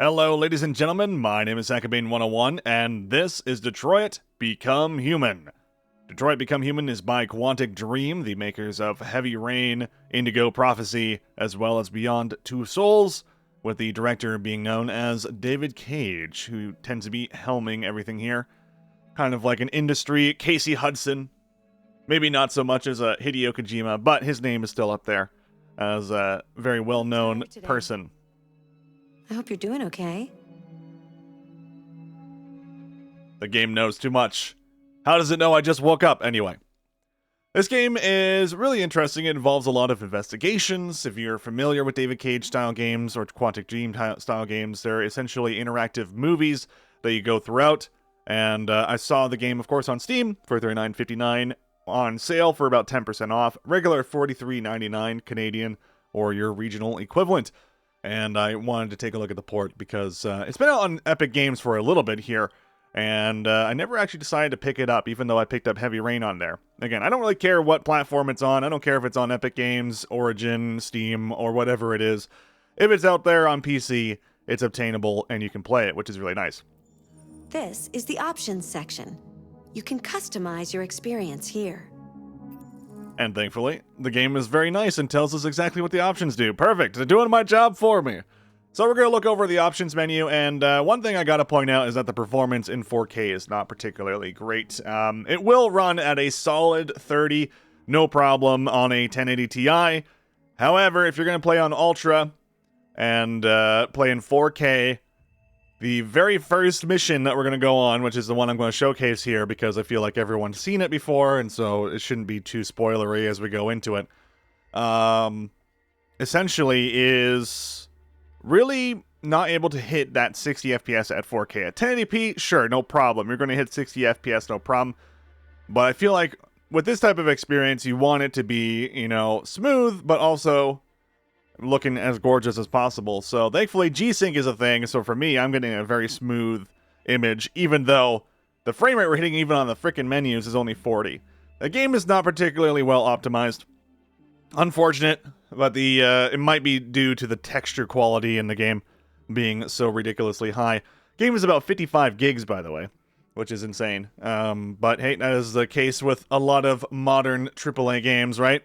Hello, ladies and gentlemen, my name is Akabane101, and this is Detroit Become Human. Detroit Become Human is by Quantic Dream, the makers of Heavy Rain, Indigo Prophecy, as well as Beyond Two Souls, with the director being known as David Cage, who tends to be helming everything here. Kind of like an industry Casey Hudson. Maybe not so much as a Hideo Kojima, but his name is still up there as a very well-known person. I hope you're doing okay. The game knows too much. How does it know I just woke up? Anyway. This game is really interesting. It involves a lot of investigations. If you're familiar with David Cage style games or Quantic Dream style games, they're essentially interactive movies that you go throughout. And I saw the game, of course, on Steam for $39.59 on sale for about 10% off. Regular $43.99 Canadian or your regional equivalent. And I wanted to take a look at the port because it's been out on Epic Games for a little bit here, and I never actually decided to pick it up, even though I picked up Heavy Rain on there. Again, I don't really care what platform it's on. I don't care if it's on Epic Games, Origin, Steam, or whatever it is. If it's out there on PC, it's obtainable, and you can play it, which is really nice. This is the options section. You can customize your experience here. And thankfully, the game is very nice and tells us exactly what the options do. Perfect. They're doing my job for me. So we're going to look over the options menu, and one thing I got to point out is that the performance in 4K is not particularly great. It will run at a solid 30, no problem, on a 1080 Ti. However, if you're going to play on Ultra and play in 4K, the very first mission that we're going to go on, which is the one I'm going to showcase here because I feel like everyone's seen it before, and so it shouldn't be too spoilery as we go into it, essentially is really not able to hit that 60 FPS at 4K. At 1080p, sure, no problem. You're going to hit 60 FPS, no problem. But I feel like with this type of experience, you want it to be, smooth, but also looking as gorgeous as possible. So thankfully G-Sync is a thing, so for me I'm getting a very smooth image, even though the frame rate we're hitting even on the frickin' menus is only 40. The game is not particularly well optimized. Unfortunate, but it might be due to the texture quality in the game being so ridiculously high. Game is about 55 gigs, by the way, which is insane. But hey, that is the case with a lot of modern AAA games, right?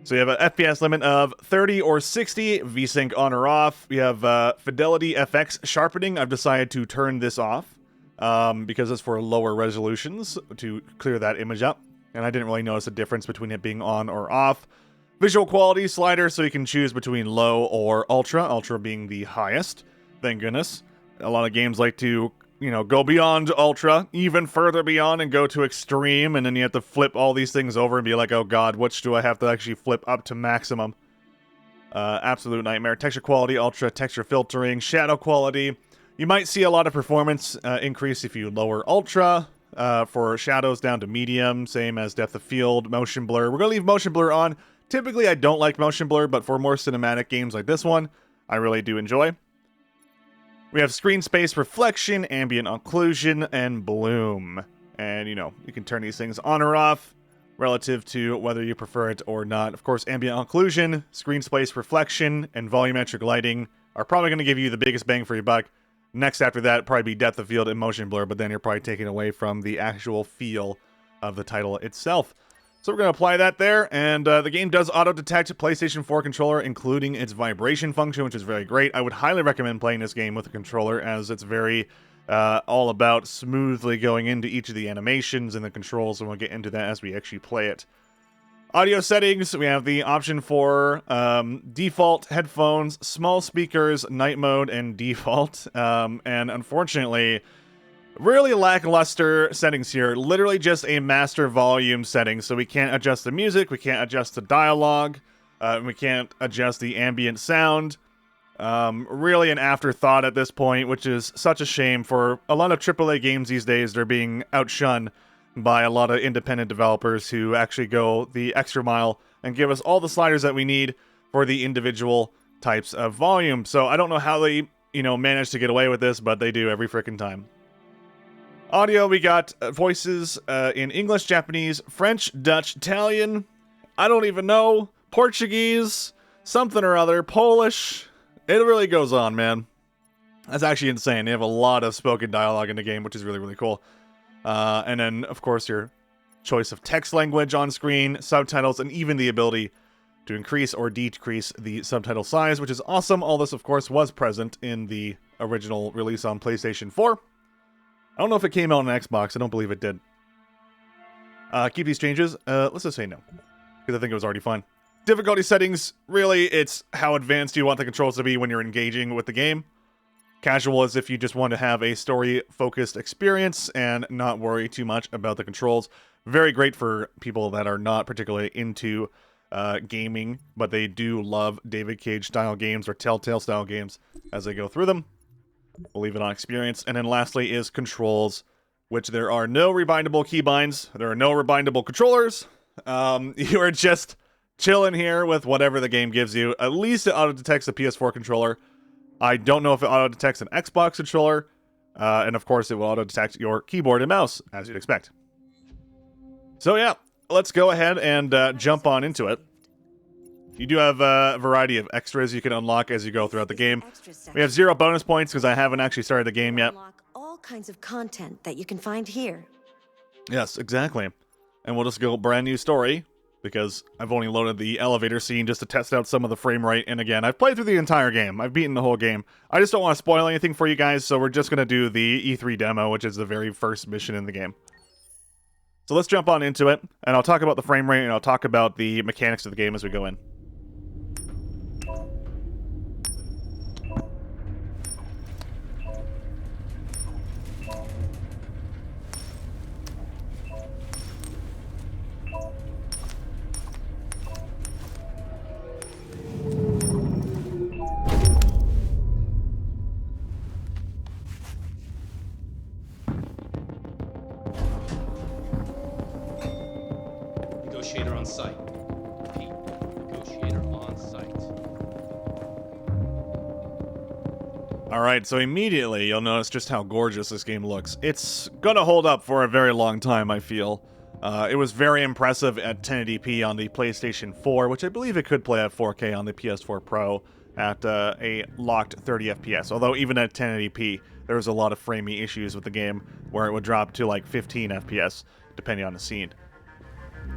So you have an FPS limit of 30 or 60, VSync on or off. We have Fidelity FX sharpening. I've decided to turn this off because it's for lower resolutions to clear that image up. And I didn't really notice a difference between it being on or off. Visual quality slider, so you can choose between low or ultra. Ultra being the highest, thank goodness. A lot of games like to go beyond ultra, even further beyond, and go to extreme, and then you have to flip all these things over and be like, oh god, which do I have to actually flip up to maximum? Absolute nightmare. Texture quality, ultra, texture filtering, shadow quality. You might see a lot of performance increase if you lower ultra, for shadows down to medium, same as depth of field, motion blur. We're going to leave motion blur on. Typically, I don't like motion blur, but for more cinematic games like this one, I really do enjoy. We have screen space reflection, ambient occlusion, and bloom. And, you can turn these things on or off relative to whether you prefer it or not. Of course, ambient occlusion, screen space reflection, and volumetric lighting are probably going to give you the biggest bang for your buck. Next after that, probably be depth of field and motion blur, but then you're probably taking away from the actual feel of the title itself. So we're going to apply that there, and the game does auto-detect PlayStation 4 controller, including its vibration function, which is very great. I would highly recommend playing this game with a controller, as it's very all about smoothly going into each of the animations and the controls, and we'll get into that as we actually play it. Audio settings, we have the option for default headphones, small speakers, night mode, and default. And unfortunately, really lackluster settings here. Literally just a master volume setting, so we can't adjust the music, we can't adjust the dialogue, we can't adjust the ambient sound. Really an afterthought at this point, which is such a shame for a lot of AAA games these days. They're being outshunned by a lot of independent developers who actually go the extra mile and give us all the sliders that we need for the individual types of volume. So I don't know how they, manage to get away with this, but they do every frickin' time. Audio, we got voices in English, Japanese, French, Dutch, Italian, I don't even know, Portuguese, something or other, Polish. It really goes on, man. That's actually insane. They have a lot of spoken dialogue in the game, which is really, really cool. And then, of course, your choice of text language on screen, subtitles, and even the ability to increase or decrease the subtitle size, which is awesome. All this, of course, was present in the original release on PlayStation 4. I don't know if it came out on Xbox. I don't believe it did. Keep these changes. Let's just say no, because I think it was already fine. Difficulty settings, really, it's how advanced you want the controls to be when you're engaging with the game. Casual is if you just want to have a story-focused experience and not worry too much about the controls. Very great for people that are not particularly into gaming, but they do love David Cage-style games or Telltale-style games as they go through them. We'll leave it on experience. And then lastly is controls, which there are no rebindable keybinds. There are no rebindable controllers. You are just chilling here with whatever the game gives you. At least it auto-detects a PS4 controller. I don't know if it auto-detects an Xbox controller. And of course, it will auto-detect your keyboard and mouse, as you'd expect. So yeah, let's go ahead and jump on into it. You do have a variety of extras you can unlock as you go throughout the game. We have 0 bonus points because I haven't actually started the game yet. Unlock all kinds of content that you can find here. Yes, exactly. And we'll just go brand new story because I've only loaded the elevator scene just to test out some of the frame rate. And again, I've played through the entire game. I've beaten the whole game. I just don't want to spoil anything for you guys, so we're just going to do the E3 demo, which is the very first mission in the game. So let's jump on into it, and I'll talk about the frame rate, and I'll talk about the mechanics of the game as we go in. Negotiator on site. Repeat. Negotiator on site. Alright, so immediately you'll notice just how gorgeous this game looks. It's gonna hold up for a very long time, I feel. It was very impressive at 1080p on the PlayStation 4, which I believe it could play at 4K on the PS4 Pro at a locked 30 FPS. Although even at 1080p, there was a lot of framey issues with the game where it would drop to like 15 FPS, depending on the scene.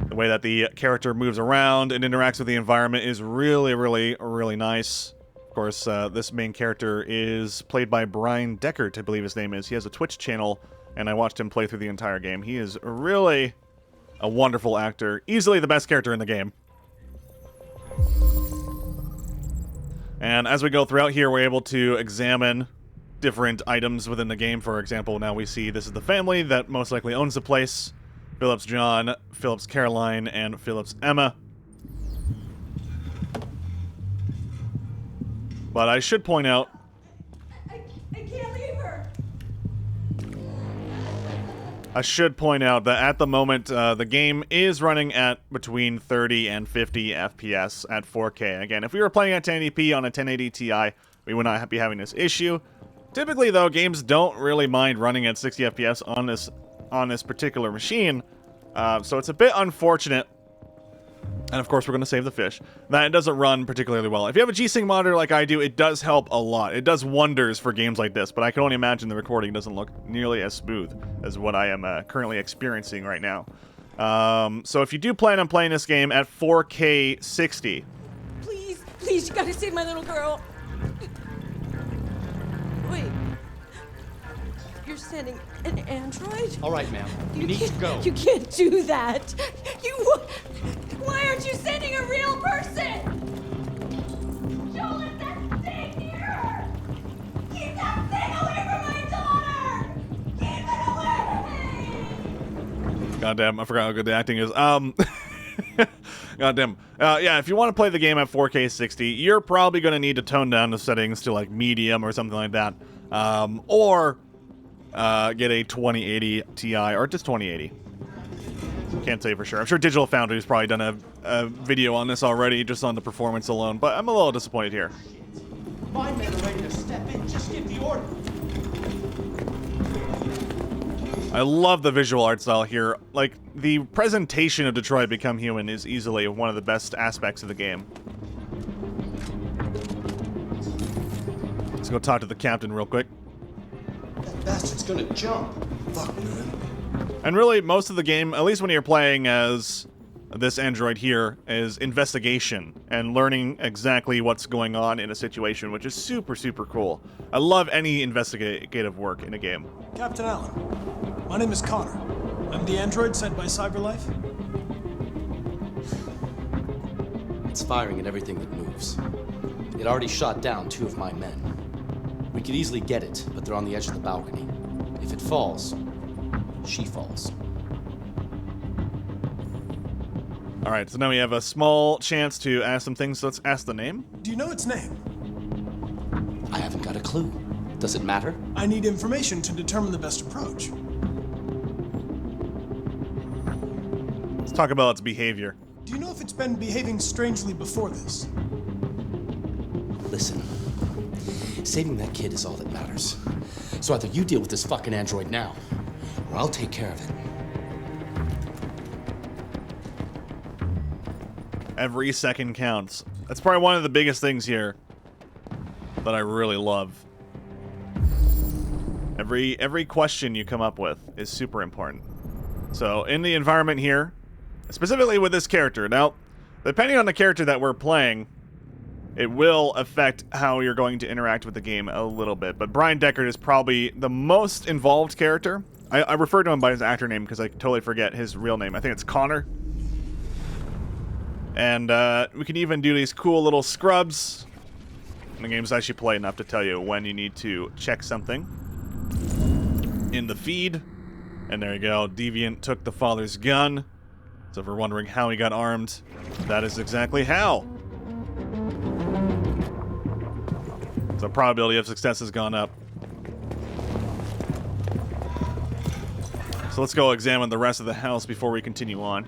The way that the character moves around and interacts with the environment is really, really, really nice. Of course, this main character is played by Brian Deckert, I believe his name is. He has a Twitch channel, and I watched him play through the entire game. He is really a wonderful actor. Easily the best character in the game. And as we go throughout here, we're able to examine different items within the game. For example, now we see this is the family that most likely owns the place. Phillips John, Phillips Caroline, and Phillips Emma. But I should point out... I can't leave her! I should point out that at the moment, the game is running at between 30 and 50 FPS at 4K. Again, if we were playing at 1080p on a 1080 Ti, we would not be having this issue. Typically, though, games don't really mind running at 60 FPS on this particular machine, so it's a bit unfortunate. And of course, we're going to save the fish. That it doesn't run particularly well. If you have a G-Sync monitor like I do, it does help a lot. It does wonders for games like this, but I can only imagine the recording doesn't look nearly as smooth as what I am currently experiencing right now. So if you do plan on playing this game at 4K 60... Please, you gotta save my little girl. Wait. You're sending an android? All right, ma'am. You need to go. You can't do that. Why aren't you sending a real person? Don't let that thing near her. Keep that thing away from my daughter. Keep it away. Goddamn, I forgot how good the acting is. Goddamn. Yeah, if you want to play the game at 4K 60, you're probably going to need to tone down the settings to like medium or something like that. Or get a 2080 Ti or just 2080. Can't say for sure. I'm sure Digital Foundry's probably done a video on this already, just on the performance alone, but I'm a little disappointed here. My men are ready to step in. Just give the order. I love the visual art style here. Like, the presentation of Detroit Become Human is easily one of the best aspects of the game. It's go talk to the captain real quick. That bastard's gonna jump. Fuck, man. And really, most of the game, at least when you're playing as this android here, is investigation and learning exactly what's going on in a situation, which is super, super cool. I love any investigative work in a game. Captain Allen, my name is Connor. I'm the android sent by CyberLife. It's firing at everything that moves. It already shot down 2 of my men. We could easily get it, but they're on the edge of the balcony. If it falls, she falls. All right, so now we have a small chance to ask some things. So let's ask the name. Do you know its name? I haven't got a clue. Does it matter? I need information to determine the best approach. Let's talk about its behavior. Do you know if it's been behaving strangely before this? Listen, saving that kid is all that matters. So either you deal with this fucking android now, or I'll take care of it. Every second counts. That's probably one of the biggest things here that I really love. Every question you come up with is super important. So in the environment here, specifically with this character, now, depending on the character that we're playing, it will affect how you're going to interact with the game a little bit. But Brian Deckard is probably the most involved character. I refer to him by his actor name because I totally forget his real name. I think it's Connor. And we can even do these cool little scrubs. And the game's actually play enough to tell you when you need to check something in the feed. And there you go. Deviant took the father's gun. So if we're wondering how he got armed, that is exactly how. So probability of success has gone up. So let's go examine the rest of the house before we continue on.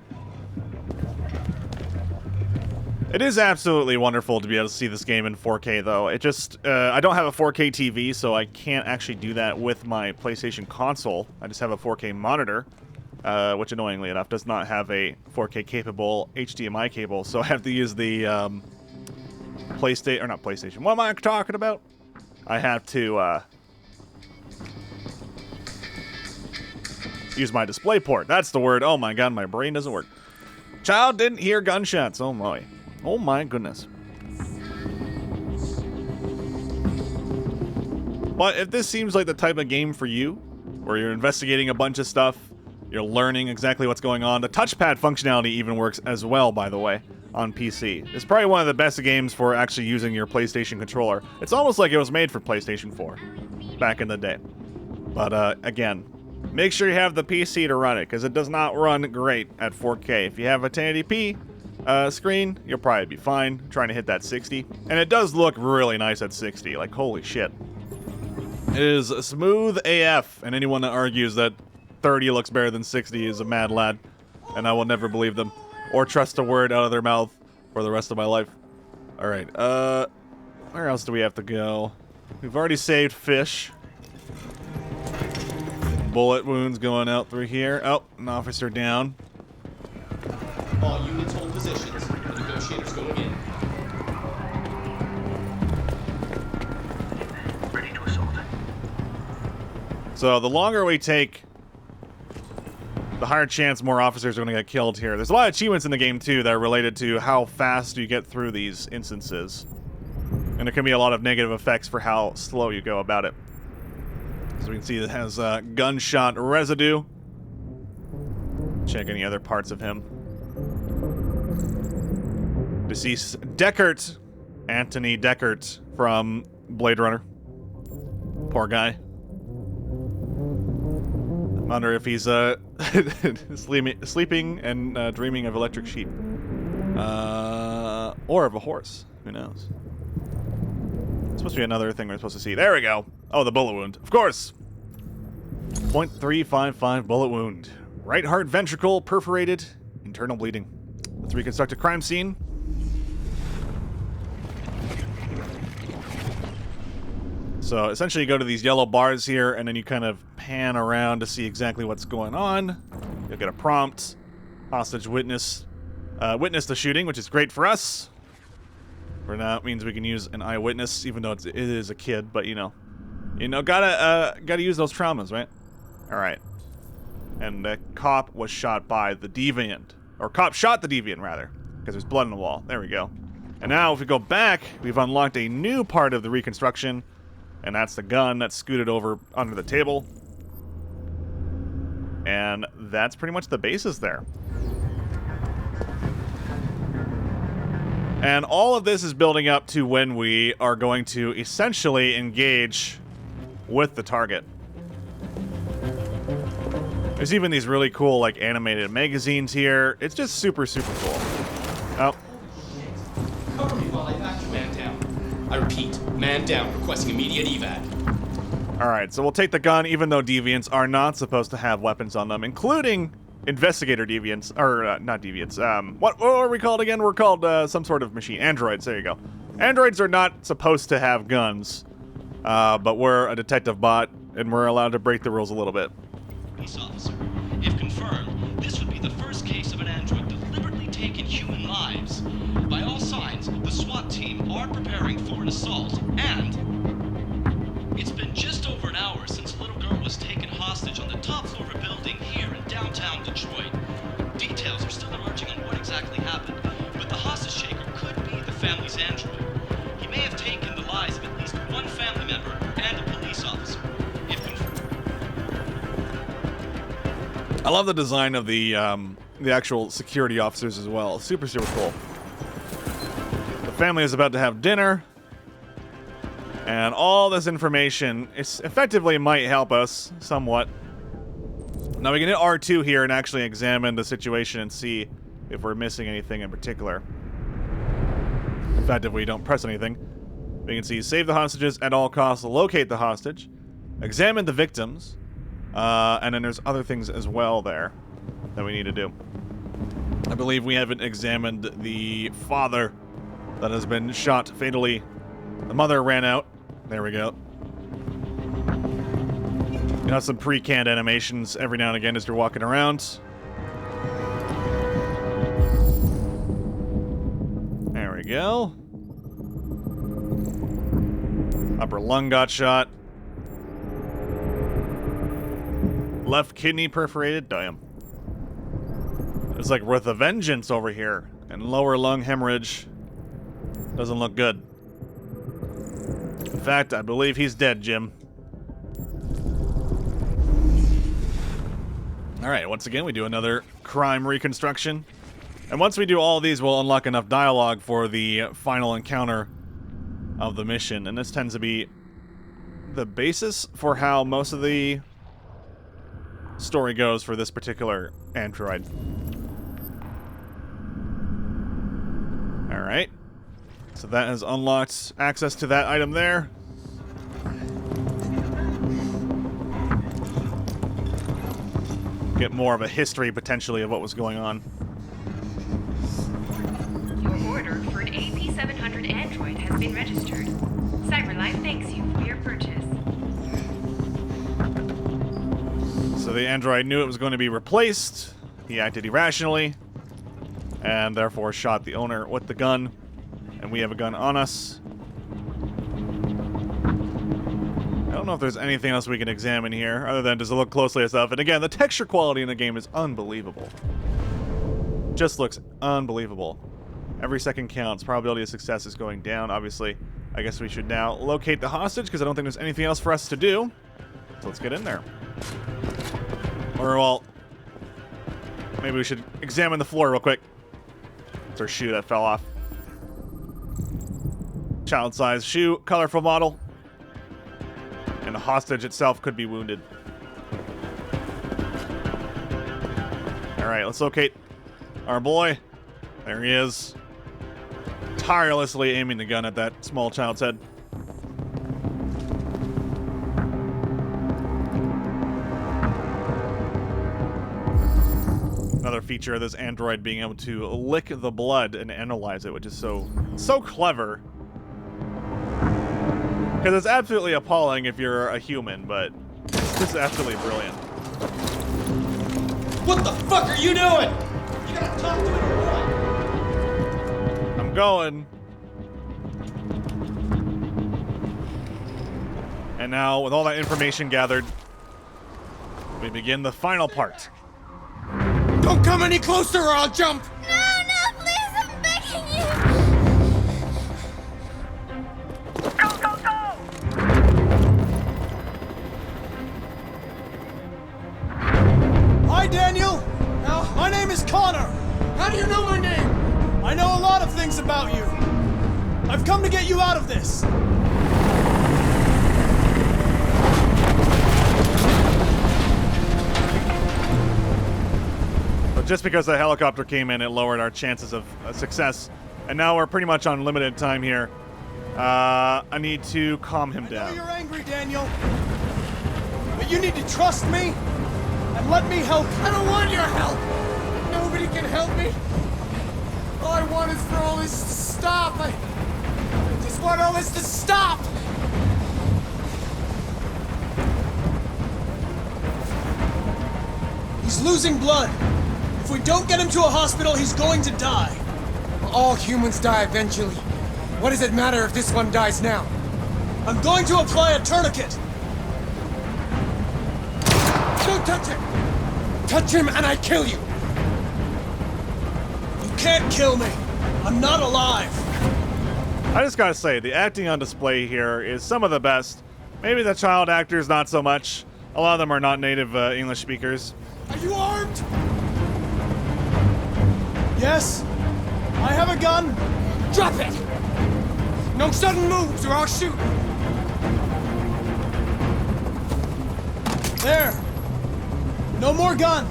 It is absolutely wonderful to be able to see this game in 4K, though. It just, I don't have a 4K TV, so I can't actually do that with my PlayStation console. I just have a 4K monitor, which annoyingly enough does not have a 4K capable HDMI cable, so I have to use the PlayStation, or not PlayStation, what am I talking about? I have to use my display port. That's the word. Oh my god, my brain doesn't work. Child didn't hear gunshots. Oh my. Oh my goodness. But if this seems like the type of game for you, where you're investigating a bunch of stuff, you're learning exactly what's going on, the touchpad functionality even works as well, by the way, on PC. It's probably one of the best games for actually using your PlayStation controller. It's almost like it was made for PlayStation 4 back in the day. But again, make sure you have the PC to run it, because it does not run great at 4K. If you have a 1080p screen, you'll probably be fine trying to hit that 60. And it does look really nice at 60, like holy shit. It is smooth AF, and anyone that argues that 30 looks better than 60 is a mad lad, and I will never believe them, or trust a word out of their mouth for the rest of my life. Alright, where else do we have to go? We've already saved fish. Bullet wounds going out through here. Oh, an officer down. All units hold positions. Negotiators going in. Ready to assault. So the longer we take, the higher chance more officers are going to get killed here. There's a lot of achievements in the game, too, that are related to how fast you get through these instances. And there can be a lot of negative effects for how slow you go about it. So we can see it has gunshot residue. Check any other parts of him. Deceased Deckard. Anthony Deckard from Blade Runner. Poor guy. I wonder if he's sleeping and dreaming of electric sheep. Or of a horse. Who knows? It's supposed to be another thing we're supposed to see. There we go. Oh, the bullet wound. Of course. 0.355 bullet wound. Right heart ventricle perforated. Internal bleeding. Let's reconstruct a crime scene. So essentially you go to these yellow bars here, and then you kind of pan around to see exactly what's going on. You'll get a prompt. Hostage witness. Witness the shooting, which is great for us. For now, it means we can use an eyewitness, even though it is a kid. But you know, gotta use those traumas, right? All right. And the cop was shot by the deviant, or cop shot the deviant rather, because there's blood on the wall. There we go. And now, if we go back, we've unlocked a new part of the reconstruction, and that's the gun that's scooted over under the table. And that's pretty much the basis there. And all of this is building up to when we are going to essentially engage with the target. There's even these really cool, like, animated magazines here. It's just super, super cool. Oh. Cover me while I evac. Man down. I repeat, man down, requesting immediate evac. Alright, so we'll take the gun, even though deviants are not supposed to have weapons on them, including investigator deviants, or not deviants. What are we called again? We're called some sort of machine. Androids, there you go. Androids are not supposed to have guns, but we're a detective bot, and we're allowed to break the rules a little bit. Police officer, if confirmed, this would be the first case of an android deliberately taking human lives. By all signs, the SWAT team are preparing for an assault, and it's been just over an hour since a little girl was taken hostage on the top floor of a building here in downtown Detroit. Details are still emerging on what exactly happened, but the hostage taker could be the family's android. He may have taken the lives of at least one family member and a police officer. If confirmed. I love the design of the actual security officers as well. Super, super cool. The family is about to have dinner. And all this information effectively might help us somewhat. Now we can hit R2 here and actually examine the situation and see if we're missing anything in particular. In fact, if we don't press anything, we can see save the hostages at all costs, locate the hostage, examine the victims, and then there's other things as well there that we need to do. I believe we haven't examined the father that has been shot fatally. The mother ran out. There we go. You know, some pre-canned animations every now and again as you're walking around. There we go. Upper lung got shot. Left kidney perforated. Damn. It's like with a vengeance over here. And lower lung hemorrhage. Doesn't look good. In fact, I believe he's dead, Jim. Alright, once again, we do another crime reconstruction. And once we do all of these, we'll unlock enough dialogue for the final encounter of the mission. And this tends to be the basis for how most of the story goes for this particular android. Alright. So that has unlocked access to that item there. Get more of a history, potentially, of what was going on. Your order for an AP700 android has been registered. CyberLife thanks you for your purchase. So the android knew it was going to be replaced. He acted irrationally, and therefore shot the owner with the gun. And we have a gun on us. I don't know if there's anything else we can examine here, other than just look closely at stuff. And again, the texture quality in the game is unbelievable. Just looks unbelievable. Every second counts. Probability of success is going down, obviously. I guess we should now locate the hostage, because I don't think there's anything else for us to do. So let's get in there. Or, well, maybe we should examine the floor real quick. It's our shoe that fell off. Child-sized shoe, colorful model. And the hostage itself could be wounded. Alright, let's locate our boy. There he is. Tirelessly aiming the gun at that small child's head. Another feature of this android being able to lick the blood and analyze it, which is so clever. Because it's absolutely appalling if you're a human, but it's just absolutely brilliant. What the fuck are you doing? You gotta talk to it or what? I'm going. And now, with all that information gathered, we begin the final part. Don't come any closer or I'll jump! No, please, I'm begging you! Hi, Daniel! My name is Connor. How do you know my name? I know a lot of things about you. I've come to get you out of this. But just because the helicopter came in, it lowered our chances of success. And now we're pretty much on limited time here. I need to calm him I know down. you're angry, Daniel. But you need to trust me and let me help you. I don't want your help! Nobody can help me! All I want is for all this to stop! I just want all this to stop! He's losing blood. If we don't get him to a hospital, he's going to die. All humans die eventually. What does it matter if this one dies now? I'm going to apply a tourniquet. Don't touch him! Touch him and I kill you! You can't kill me. I'm not alive. I just gotta say, the acting on display here is some of the best. Maybe the child actors, not so much. A lot of them are not native English speakers. Are you armed? Yes, I have a gun. Drop it! No sudden moves or I'll shoot! There. No more gun.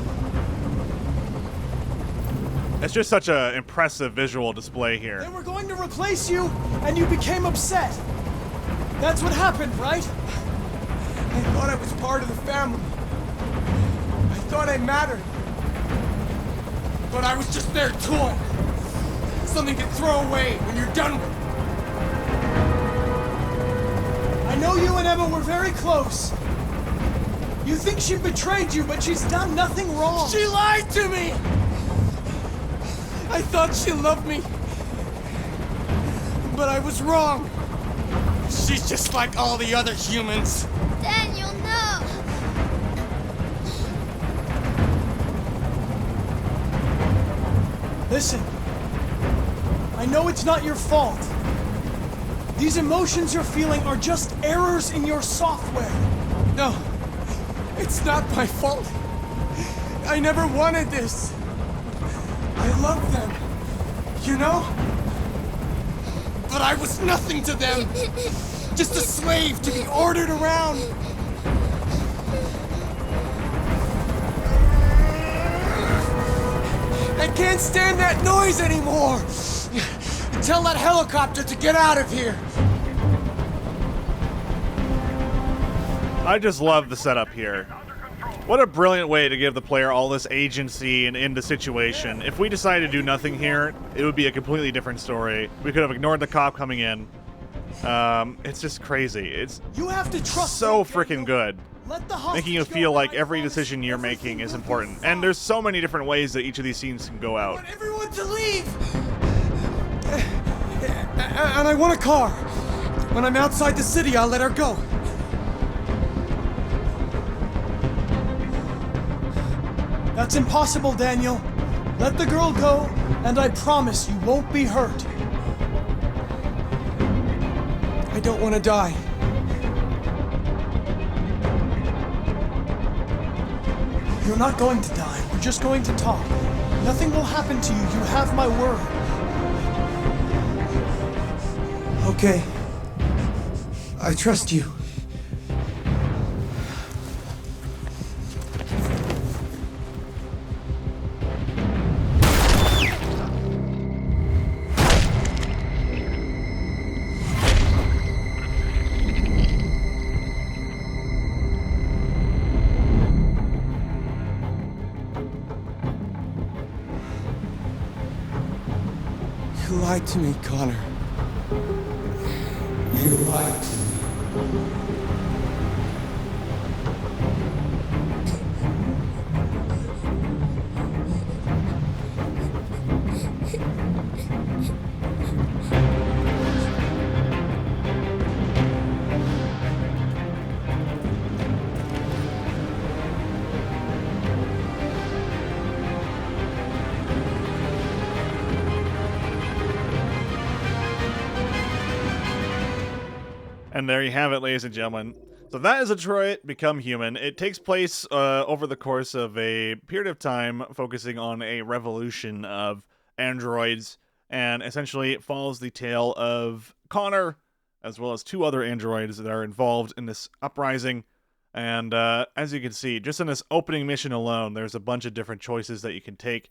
It's just such an impressive visual display here. They were going to replace you, and you became upset. That's what happened, right? I thought I was part of the family. I thought I mattered. But I was just their toy. Something to throw away when you're done with. I know you and Emma were very close. You think she betrayed you, but she's done nothing wrong. She lied to me! I thought she loved me. But I was wrong. She's just like all the other humans. Daniel, no! Listen, I know it's not your fault. These emotions you're feeling are just errors in your software. No, it's not my fault. I never wanted this. I love them, you know? But I was nothing to them. Just a slave to be ordered around. I can't stand that noise anymore. Tell that helicopter to get out of here. I just love the setup here. What a brilliant way to give the player all this agency and in the situation. If we decided to do nothing here, it would be a completely different story. We could have ignored the cop coming in. It's just crazy. It's You have to trust so me, freaking Daniel. good. Let the hostage Making you go, feel and like I every promise decision you're everything making is will be important. fine. And there's so many different ways that each of these scenes can go I out. want everyone to leave. And I want a car. When I'm outside the city, I'll let her go. That's impossible, Daniel. Let the girl go, and I promise you won't be hurt. I don't want to die. You're not going to die. We're just going to talk. Nothing will happen to you. You have my word. Okay. I trust you. You lied to me, Connor. You lied to me. And there you have it, ladies and gentlemen. So that is Detroit Become Human. It takes place over the course of a period of time, focusing on a revolution of androids, and essentially it follows the tale of Connor, as well as 2 other androids that are involved in this uprising. And as you can see, just in this opening mission alone, there's a bunch of different choices that you can take.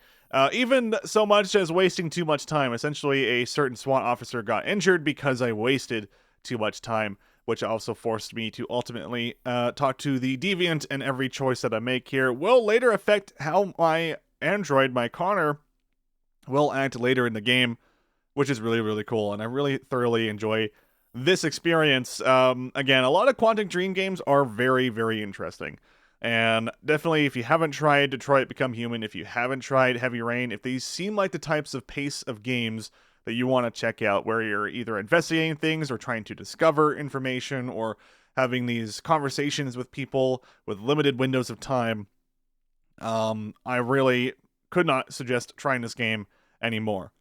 Even so much as wasting too much time. Essentially, a certain SWAT officer got injured because I wasted too much time, which also forced me to ultimately talk to the deviant, and every choice that I make here will later affect how my android, my Connor, will act later in the game, which is really, really cool, and I really thoroughly enjoy this experience. Again, a lot of Quantic Dream games are very, very interesting. And definitely, if you haven't tried Detroit Become Human, if you haven't tried Heavy Rain, if these seem like the types of pace of games that you want to check out, where you're either investigating things or trying to discover information or having these conversations with people with limited windows of time, I really could not suggest trying this game anymore.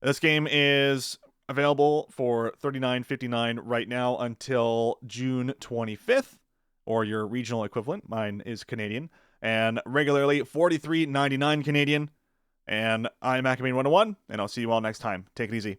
This game is available for $39.59 right now until June 25th, or your regional equivalent. Mine is Canadian, and regularly $43.99 Canadian. And I'm Academy 101, and I'll see you all next time. Take it easy.